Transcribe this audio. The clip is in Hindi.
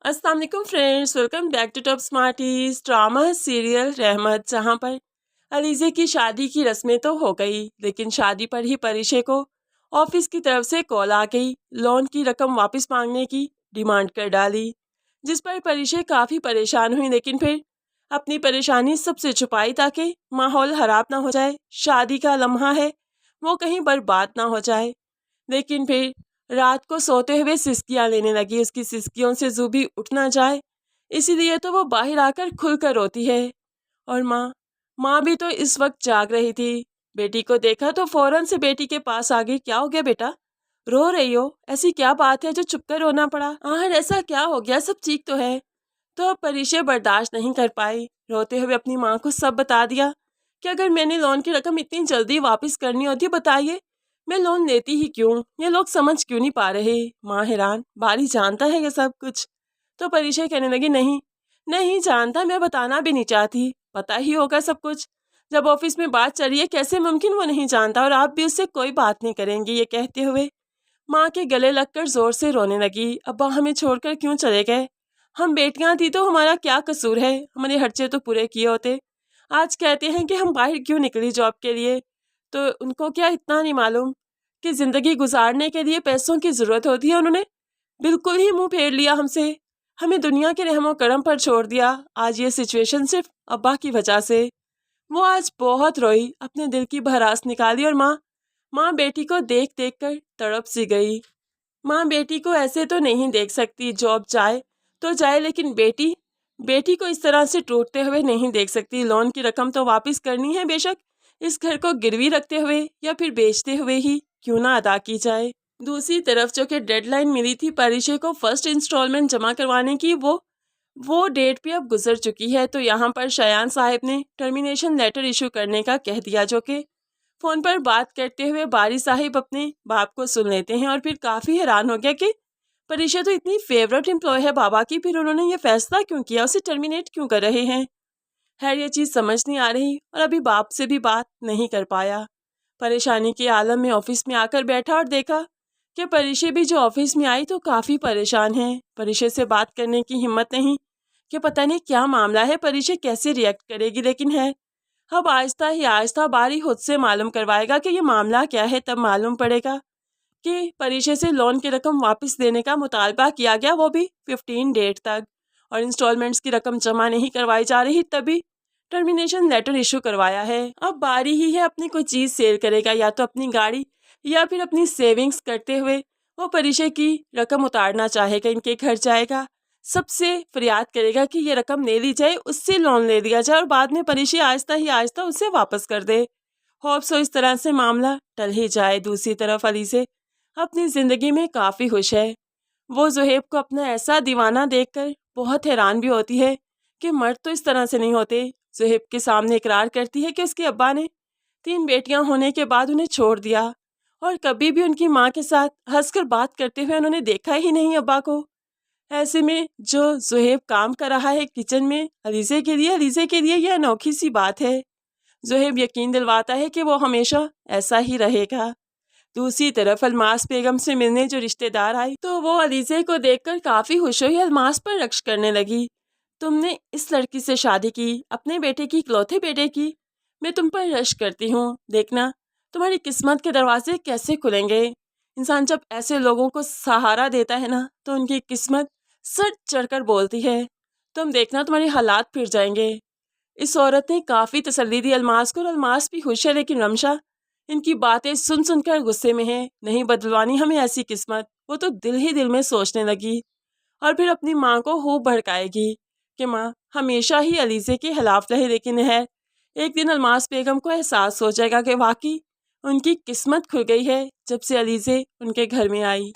अस्सलाम वालेकुम friends, welcome back to Top Smarties. Drama serial Rahmat, जहां पर अलीज़े की शादी की रस्में तो हो गई, लेकिन शादी पर ही परिशे को ऑफिस की तरफ से कॉल आ गई। लोन की रकम वापस मांगने की डिमांड कर डाली, जिस पर परिशे काफ़ी परेशान हुई, लेकिन फिर अपनी परेशानी सबसे छुपाई ताकि माहौल ख़राब ना हो जाए, शादी का लम्हा है वो कहीं बर्बाद ना हो जाए। लेकिन फिर रात को सोते हुए सिसकियाँ लेने लगी, उसकी सिसकियों से ज़ुबी उठ ना जाए, इसीलिए तो वो बाहर आकर खुलकर रोती है। और माँ भी तो इस वक्त जाग रही थी। बेटी को देखा तो फौरन से बेटी के पास आ गई। क्या हो गया बेटा, रो रही हो? ऐसी क्या बात है जो चुपकर रोना पड़ा? आहर ऐसा क्या हो गया, सब ठीक तो है। तो अब परिशे बर्दाश्त नहीं कर पाई, रोते हुए अपनी माँ को सब बता दिया कि अगर मैंने लोन की रकम इतनी जल्दी वापस करनी होती, बताइए मैं लोन लेती ही क्यों, ये लोग समझ क्यों नहीं पा रहे। माँ हैरान, बारी जानता है ये सब कुछ? तो परिशे कहने लगी, नहीं नहीं जानता, मैं बताना भी नहीं चाहती, पता ही होगा सब कुछ। जब ऑफिस में बात चल रही है, कैसे मुमकिन वो नहीं जानता, और आप भी उससे कोई बात नहीं करेंगी। ये कहते हुए माँ के गले लगकर जोर से रोने लगी। अब्बा हमें छोड़कर क्यों चले गए? हम बेटियां थी तो हमारा क्या कसूर है, हमारे खर्चे तो पूरे किए होते। आज कहते हैं कि हम बाहर क्यों निकली जॉब के लिए, तो उनको क्या इतना नहीं मालूम कि ज़िंदगी गुजारने के लिए पैसों की ज़रूरत होती है। उन्होंने बिल्कुल ही मुंह फेर लिया हमसे, हमें दुनिया के रहमो करम पर छोड़ दिया। आज ये सिचुएशन सिर्फ अब्बा की वजह से। वो आज बहुत रोई, अपने दिल की भड़ास निकाली, और माँ बेटी को देख देख कर तड़प सी गई। माँ बेटी को ऐसे तो नहीं देख सकती, जॉब जाए तो जाए, लेकिन बेटी को इस तरह से टूटते हुए नहीं देख सकती। लोन की रकम तो वापस करनी है, बेशक इस घर को गिरवी रखते हुए या फिर बेचते हुए ही क्यों ना अदा की जाए। दूसरी तरफ जो कि डेडलाइन मिली थी परिशे को फर्स्ट इंस्टॉलमेंट जमा करवाने की, वो डेट भी अब गुजर चुकी है। तो यहाँ पर शयान साहब ने टर्मिनेशन लेटर इशू करने का कह दिया, जो कि फ़ोन पर बात करते हुए बारी साहिब अपने बाप को सुन लेते हैं, और फिर काफ़ी हैरान हो गया कि परिशा तो इतनी फेवरेट एम्प्लॉय है बाबा की, फिर उन्होंने ये फैसला क्यों किया, उसे टर्मिनेट क्यों कर रहे हैं। खैर ये चीज़ समझ नहीं आ रही, और अभी बाप से भी बात नहीं कर पाया। परेशानी के आलम में ऑफिस में आकर बैठा और देखा कि परिशे भी जो ऑफिस में आई तो काफ़ी परेशान है। परिशे से बात करने की हिम्मत नहीं कि पता नहीं क्या मामला है, परिशे कैसे रिएक्ट करेगी, लेकिन है अब आहिस्ता ही आहिस्ता बारी खुद से मालूम करवाएगा कि ये मामला क्या है। तब मालूम पड़ेगा कि परिशे से लोन की रकम वापस देने का मुतालबा किया गया, वो भी 15 डेट तक, और इंस्टॉलमेंट्स की रकम जमा नहीं करवाई जा रही, तभी टर्मिनेशन लेटर इशू करवाया है। अब बारी ही है अपनी कोई चीज़ सेल करेगा, या तो अपनी गाड़ी या फिर अपनी सेविंग्स करते हुए वो परिशे की रकम उतारना चाहेगा, इनके घर जाएगा, सबसे फरियाद करेगा कि ये रकम ले ली जाए, उससे लोन ले लिया जाए, और बाद में परिशे आहिस्ता ही आहिस्ता उसे वापस कर दे। होप सो इस तरह से मामला टल ही जाए। दूसरी तरफ अलीज़े अपनी ज़िंदगी में काफ़ी खुश है। वो ज़ुहैब को अपना ऐसा दीवाना देखकर बहुत हैरान भी होती है कि मर्द तो इस तरह से नहीं होते। ज़ुहैब के सामने इकरार करती है कि उसके अब्बा ने 3 बेटियां होने के बाद उन्हें छोड़ दिया, और कभी भी उनकी माँ के साथ हंसकर बात करते हुए उन्होंने देखा ही नहीं अब्बा को। ऐसे में जो ज़ुहैब काम कर रहा है किचन में अलीज़े के लिए यह अनोखी सी बात है। ज़ुहैब यकीन दिलवाता है कि वो हमेशा ऐसा ही रहेगा। दूसरी तरफ अलमास बेगम से मिलने जो रिश्तेदार आई, तो वो अलीज़े को देखकर काफ़ी खुश हुई, अलमास पर रक्श करने लगी। तुमने इस लड़की से शादी की, अपने बेटे की, इकलौते बेटे की, मैं तुम पर रश करती हूँ, देखना तुम्हारी किस्मत के दरवाजे कैसे खुलेंगे। इंसान जब ऐसे लोगों को सहारा देता है ना, तो उनकी किस्मत सर चढ़कर बोलती है। तुम देखना तुम्हारे हालात फिर जाएंगे। इस औरत ने काफ़ी तसल्ली दी अलमास को, और अलमास भी खुश है, लेकिन रमशा इनकी बातें सुन सुनकर गुस्से में है। नहीं बदलवानी हमें ऐसी किस्मत। वो तो दिल ही दिल में सोचने लगी, और फिर अपनी माँ को खूब भड़काएगी कि माँ हमेशा ही अलीज़े के खिलाफ रहे, लेकिन है एक दिन अलमास बेगम को एहसास हो जाएगा कि वाकई उनकी किस्मत खुल गई है जब से अलीज़े उनके घर में आई।